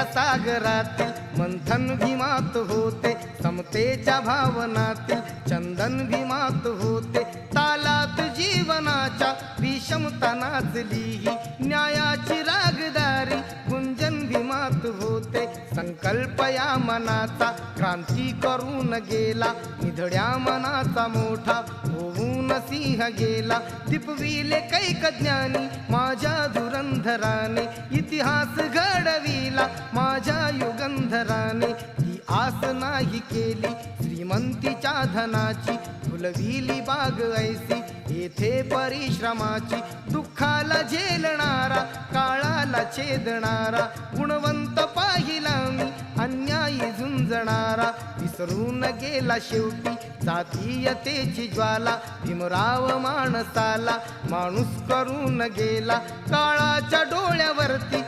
समतेच्या सागरातील मंथन भीमात होते, समतेच्या भावनातील चंदन भीमात होते, तालात जीवनाच्या विषमता नाचली ही न्यायाची रागदारी गुंजन भीमात होते. संकल्प या मनाचा क्रांती करून गेला, निधड्या मनाचा मोठा होऊन सिंह गेला. दिपविले कैक ज्ञानी माझ्या धुरंधराने, इतिहास घडविला माझ्या युगंधराने. ही आस नाही केली श्रीमंतीच्या धनाची, फुलविली बाग ऐसी येथे परिश्रमाची. दुःखाला झेलणारा काळाला छेदणारा, गुणवंत पाहिला मी अन्यायी झुंजणारा. विसरून गेला शेवटी जातीयतेची ज्वाला, भीमराव माणसाला माणूस करून गेला. काळाच्या डोळ्यावरती